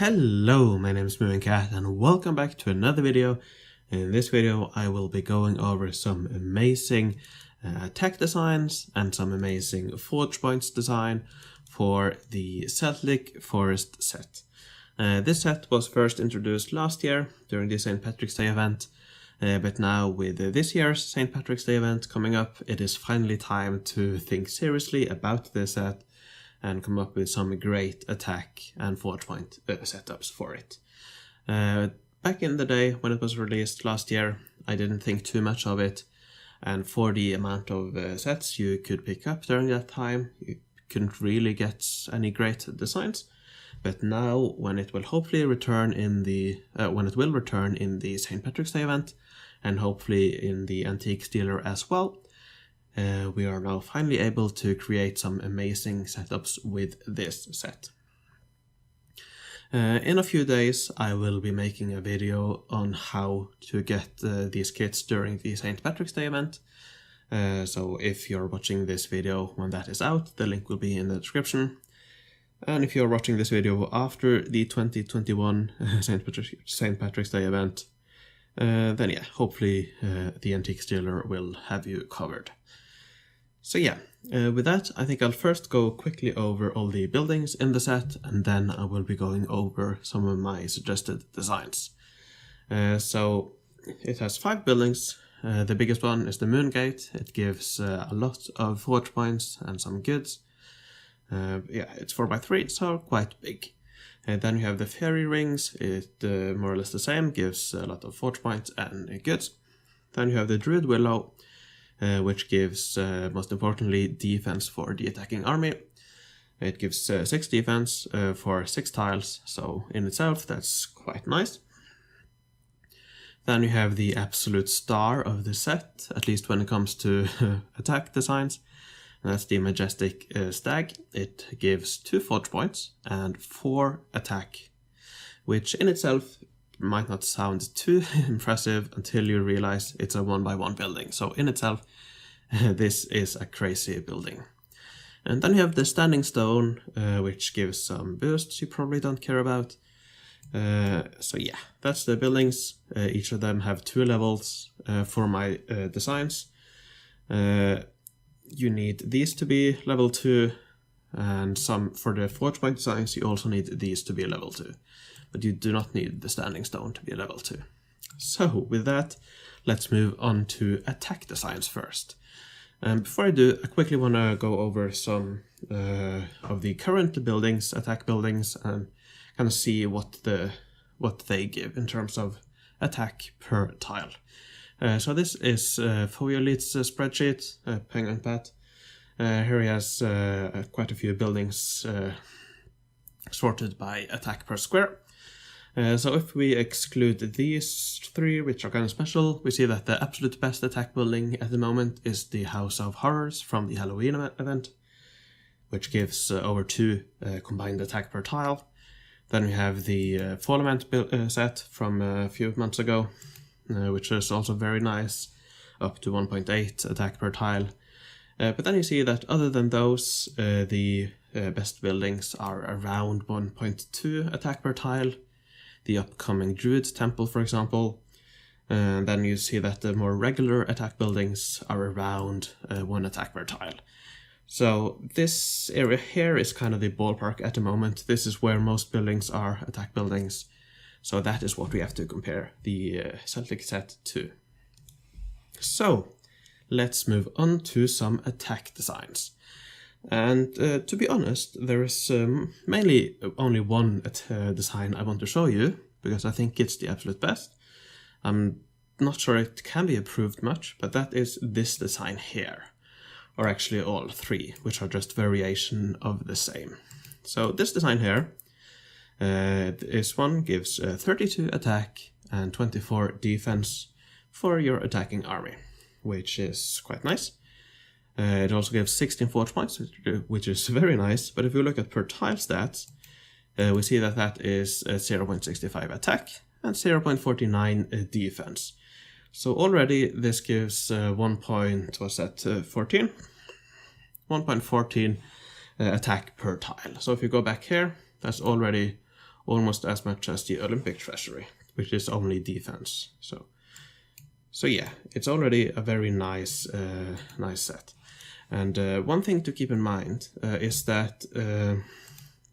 Hello, my name is Cat and welcome back to another video. In this video I will be going over some amazing tech designs and some amazing forge points design for the Celtic Forest set. This set was first introduced last year during the St. Patrick's Day event, but now with this year's St. Patrick's Day event coming up, it is finally time to think seriously about this set and come up with some great attack and forge point setups for it. Back in the day when it was released last year, I didn't think too much of it, and for the amount of sets you could pick up during that time, you couldn't really get any great designs. But now, when it will hopefully return in the St. Patrick's Day event, and hopefully in the Antique Dealer as well, we are now finally able to create some amazing setups with this set. In a few days I will be making a video on how to get these kits during the St. Patrick's Day event. So if you're watching this video when that is out, the link will be in the description. And if you're watching this video after the 2021 St. Patrick's Day event, then yeah, hopefully the Antique Dealer will have you covered. So yeah, with that, I think I'll first go quickly over all the buildings in the set, and then I will be going over some of my suggested designs. So it has 5 buildings. The biggest one is the Moon Gate. It gives a lot of forge points and some goods. Yeah, it's 4x3, so quite big. Then you have the Fairy Rings. It more or less the same, gives a lot of forge points and goods. Then you have the Druid Willow, which gives, most importantly, defense for the attacking army. It gives 6 defense for 6 tiles, so in itself that's quite nice. Then you have the absolute star of the set, at least when it comes to attack designs. And that's the Majestic Stag. It gives 2 forge points and 4 attack, which in itself might not sound too impressive until you realize it's a 1x1 building. So in itself, this is a crazy building. And then you have the Standing Stone, which gives some boosts you probably don't care about. So yeah, that's the buildings. Each of them have 2 levels for my designs. You need these to be level 2, and some for the forge point designs you also need these to be level 2. But you do not need the Standing Stone to be level 2. So with that, let's move on to attack designs first. Before I do, I quickly want to go over some of the current buildings, attack buildings, and kind of see what they give in terms of attack per tile. So this is Foyolit's spreadsheet, Penguin Pat. Here he has quite a few buildings sorted by attack per square. So if we exclude these 3, which are kind of special, we see that the absolute best attack building at the moment is the House of Horrors from the Halloween event, which gives over 2 combined attack per tile. Then we have the Fall Event set from a few months ago, which is also very nice, up to 1.8 attack per tile. But then you see that other than those, the best buildings are around 1.2 attack per tile. The upcoming Druid Temple, for example. And then you see that the more regular attack buildings are around 1 attack per tile. So this area here is kind of the ballpark at the moment. This is where most buildings are attack buildings. So that is what we have to compare the Celtic set to. So let's move on to some attack designs. And to be honest, there is mainly only one design I want to show you, because I think it's the absolute best. I'm not sure it can be improved much, but that is this design here. Or actually all 3, which are just variation of the same. So this design here, this one gives 32 attack and 24 defense for your attacking army, which is quite nice. It also gives 16 forge points, which is very nice, but if we look at per tile stats, we see that that is 0.65 attack and 0.49 defense. So already this gives 1.14 attack per tile. So if you go back here, that's already almost as much as the Olympic treasury, which is only defense. So yeah, it's already a very nice set. And one thing to keep in mind is that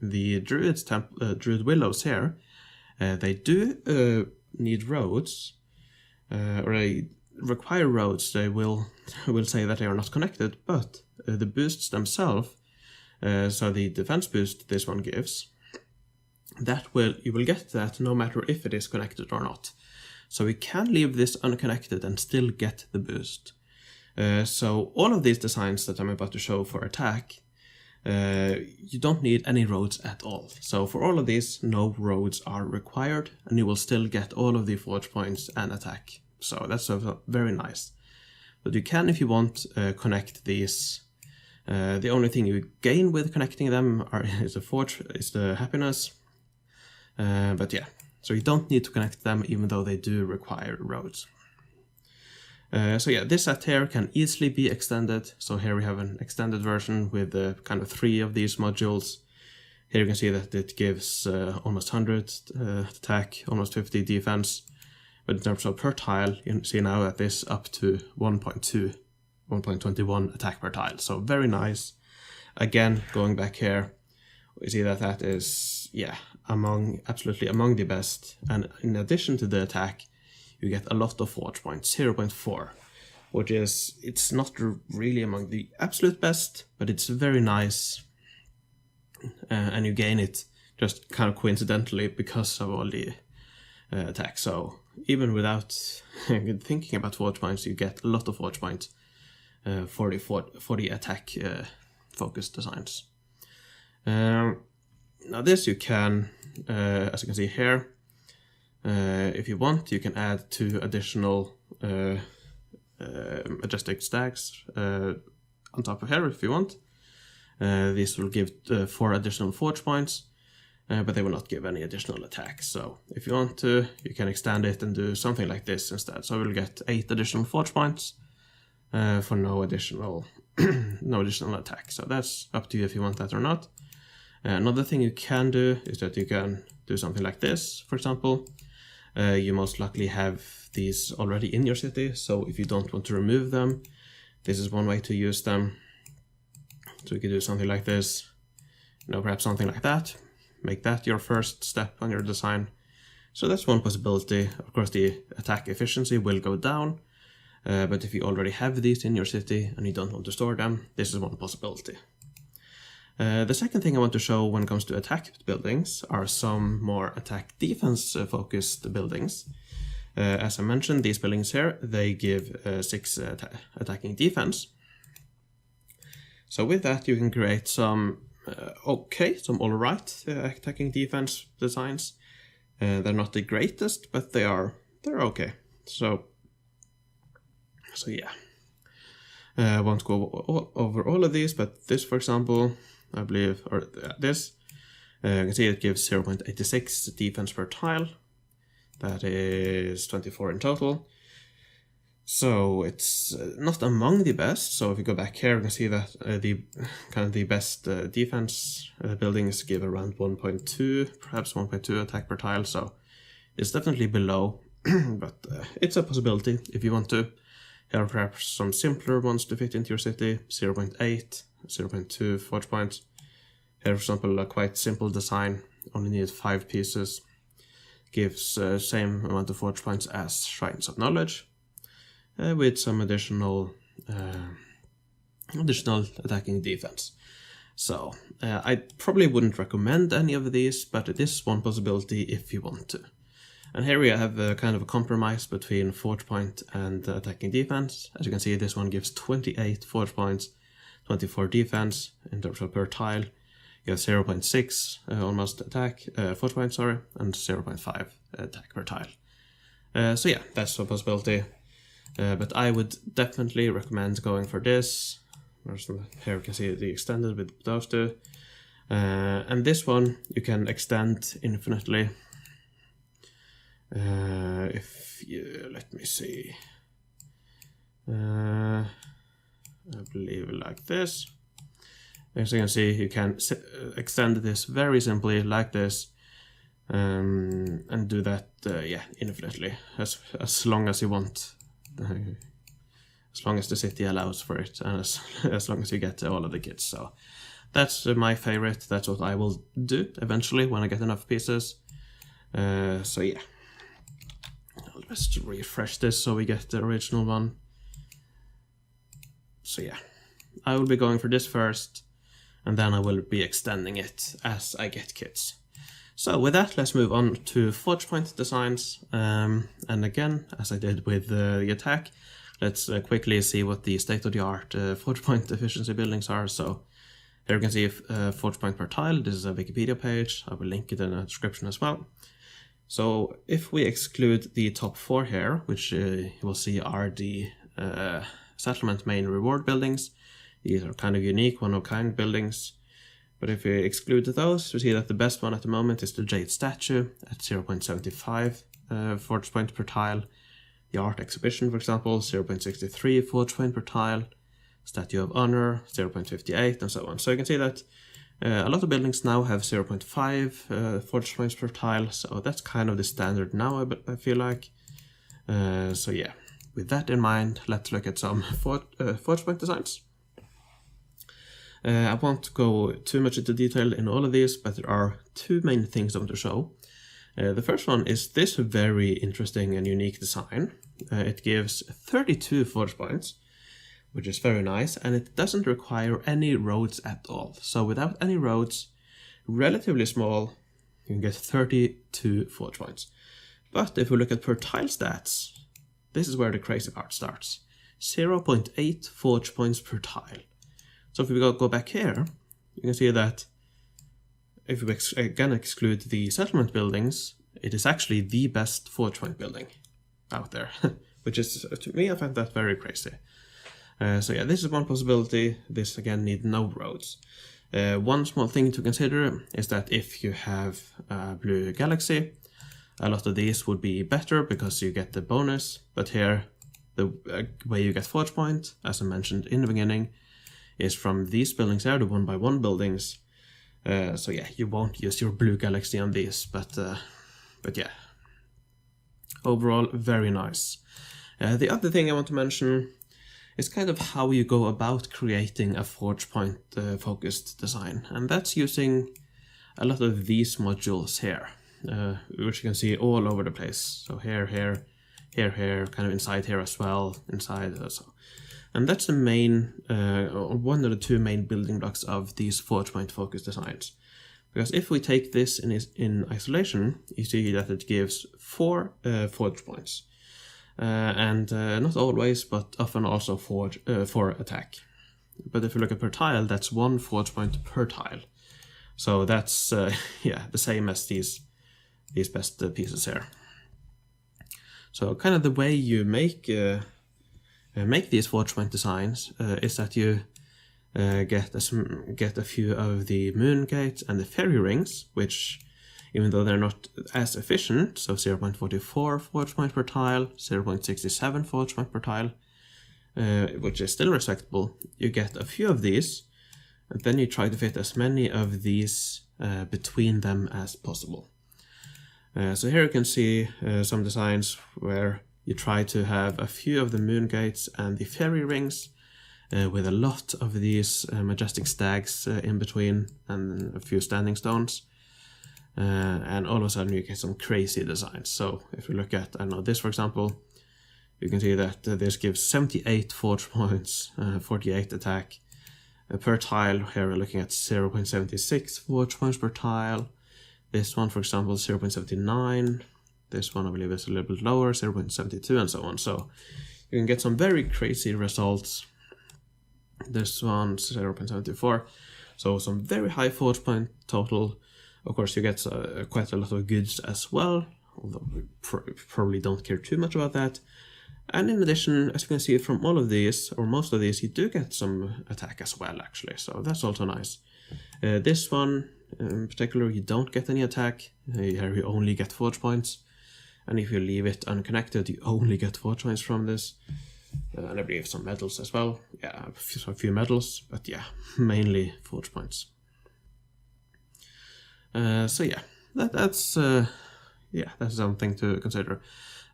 the Druid Willows here, they do need roads, or they require roads. They will say that they are not connected, but the boosts themselves, so the defense boost this one gives, you will get that no matter if it is connected or not. So we can leave this unconnected and still get the boost. So all of these designs that I'm about to show for attack, you don't need any roads at all. So for all of these, no roads are required, and you will still get all of the forge points and attack. So that's very nice. But you can, if you want, connect these. The only thing you gain with connecting them is the happiness. But yeah, so you don't need to connect them, even though they do require roads. So yeah, this set here can easily be extended. So here we have an extended version with kind of 3 of these modules. Here you can see that it gives almost 100 attack, almost 50 defense. But in terms of per tile, you can see now that this up to 1.21 attack per tile. So very nice. Again, going back here, we see that that is, yeah, absolutely among the best. And in addition to the attack, you get a lot of forge points, 0.4, which is, it's not really among the absolute best, but it's very nice. And you gain it just kind of coincidentally because of all the attacks. So even without thinking about forge points, you get a lot of forge points for the attack focused designs. Now this you can, as you can see here, if you want, you can add 2 additional majestic stacks on top of here if you want. These will give 4 additional forge points, but they will not give any additional attacks. So if you want to, you can extend it and do something like this instead. So we'll get 8 additional forge points for no additional attack. So that's up to you if you want that or not. Another thing you can do is that you can do something like this, for example. You most likely have these already in your city, so if you don't want to remove them, this is one way to use them. So you could do something like this, perhaps something like that. Make that your first step on your design. So that's one possibility. Of course, the attack efficiency will go down, but if you already have these in your city and you don't want to store them, this is one possibility. The second thing I want to show when it comes to attack buildings are some more attack defense focused buildings. As I mentioned, these buildings here, they give 6 attacking defense. So with that you can create some alright attacking defense designs. They're not the greatest, but they're okay. So yeah. I won't go over all of these, but this, for example, I believe, or this, you can see it gives 0.86 defense per tile. That is 24 in total. So it's not among the best. So if you go back here, you can see that the best defense buildings give around 1.2, perhaps 1.2 attack per tile. So it's definitely below, but it's a possibility if you want to. Here are perhaps some simpler ones to fit into your city, 0.8, 0.2 forge points. Here, for example, a quite simple design, only need 5 pieces. Gives same amount of forge points as Shrines of Knowledge, with some additional attacking defense. So I probably wouldn't recommend any of these, but it is one possibility if you want to. And here we have a kind of a compromise between forge point and attacking defense. As you can see, this one gives 28 forge points, 24 defense in terms of per tile. You have 0.6 almost attack, forge points, sorry, and 0.5 attack per tile. So yeah, that's a possibility. But I would definitely recommend going for this. Here you can see the extended with those 2. And this one you can extend infinitely. If you, let me see, I believe like this. As you can see, you can extend this very simply like this. and do that yeah, infinitely, as long as you want, as long as the city allows for it, and as long as you get all of the kits. So that's my favorite. That's what I will do eventually when I get enough pieces. So yeah, I'll just refresh this so we get the original one. So yeah, I will be going for this first, and then I will be extending it as I get kits. So with that, let's move on to forge point designs. And again, as I did with the attack, let's quickly see what the state-of-the-art forge point efficiency buildings are. So here you can see forge point per tile. This is a Wikipedia page. I will link it in the description as well. So if we exclude the top 4 here, which you will see are the settlement main reward buildings, these are kind of unique, one-of-kind buildings. But if we exclude those, we see that the best one at the moment is the Jade Statue at 0.75 forge point per tile. The Art Exhibition, for example, 0.63 forge point per tile. Statue of Honor, 0.58, and so on. So you can see that a lot of buildings now have 0.5 forge points per tile, so that's kind of the standard now, I feel like. So yeah, with that in mind, let's look at some forge point designs. I won't go too much into detail in all of these, but there are 2 main things I want to show. The first one is this very interesting and unique design. It gives 32 forge points, which is very nice, and it doesn't require any roads at all. So without any roads, relatively small, you can get 32 forge points. But if we look at per tile stats, this is where the crazy part starts. 0.8 forge points per tile. So if we go back here, you can see that if we again exclude the settlement buildings, it is actually the best forge point building out there, which is, to me, I find that very crazy. So yeah, this is one possibility. This again need no roads. One small thing to consider is that if you have a blue galaxy, a lot of these would be better because you get the bonus. But here, the way you get forge point, as I mentioned in the beginning, is from these buildings here, the 1x1 buildings. So yeah, you won't use your blue galaxy on these, but yeah, overall very nice. The other thing I want to mention is kind of how you go about creating a forge point focused design, and that's using a lot of these modules here, which you can see all over the place. So here, kind of inside here as well, inside also. And that's the main, one of the 2 main building blocks of these forge point focused designs. Because if we take this in isolation, you see that it gives 4 forge points. And not always, but often also for attack. But if you look at per tile, that's 1 forge point per tile. So that's yeah, the same as these best pieces here. So kind of the way you make these forge point designs is that you get a few of the moon gates and the fairy rings, which, even though they're not as efficient, so 0.44 forge point per tile, 0.67 forge point per tile, which is still respectable, you get a few of these, and then you try to fit as many of these between them as possible. So here you can see some designs where you try to have a few of the moon gates and the fairy rings with a lot of these majestic stags in between and a few standing stones. And all of a sudden you get some crazy designs. So if you look at, I don't know, this for example, you can see that this gives 78 forge points, 48 attack per tile. Here we're looking at 0.76 forge points per tile. This one, for example, 0.79. This one I believe is a little bit lower, 0.72, and so on. So you can get some very crazy results. This one, 0.74. So some very high forge point total. Of course, you get quite a lot of goods as well, although we probably don't care too much about that. And in addition, as you can see from all of these, or most of these, you do get some attack as well, actually. So that's also nice. This one, in particular, you don't get any attack. Here you only get forge points. And if you leave it unconnected, you only get forge points from this. And I believe some medals as well. Yeah, a few medals, but yeah, mainly forge points. So yeah, that's something to consider.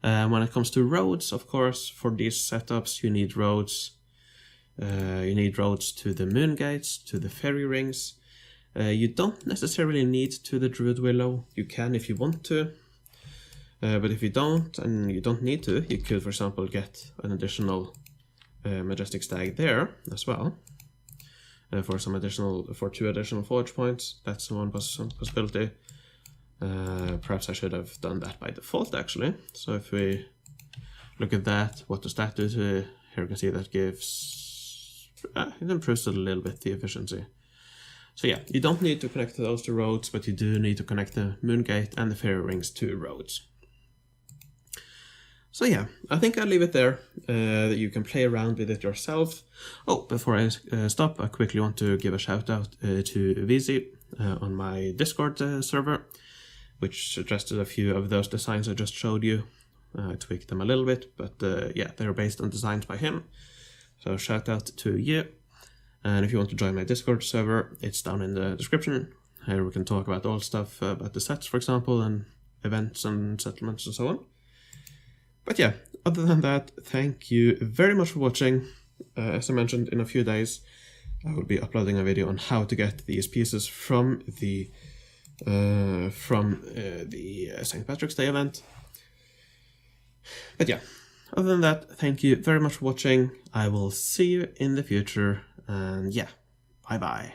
When it comes to roads, of course, for these setups you need roads. You need roads to the moon gates, to the fairy rings. You don't necessarily need to the Druid Willow. You can if you want to. But if you don't, and you don't need to, you could, for example, get an additional Majestic Stag there as well. For 2 additional forge points. That's one possibility. Perhaps I should have done that by default, actually. So if we look at that, what does that do to... Here you can see that gives... it improves a little bit the efficiency. So yeah, you don't need to connect those to roads, but you do need to connect the moon gate and the fairy rings to roads. So yeah, I think I'll leave it there, that you can play around with it yourself. Oh, before I stop, I quickly want to give a shout out to VZ on my Discord server, which suggested a few of those designs I just showed you. I tweaked them a little bit, but yeah, they're based on designs by him. So shout out to you. And if you want to join my Discord server, it's down in the description. Here we can talk about all stuff about the sets, for example, and events and settlements and so on. But yeah, other than that, thank you very much for watching. As I mentioned, in a few days, I will be uploading a video on how to get these pieces from the St. Patrick's Day event. But yeah, other than that, thank you very much for watching. I will see you in the future, and yeah, bye bye.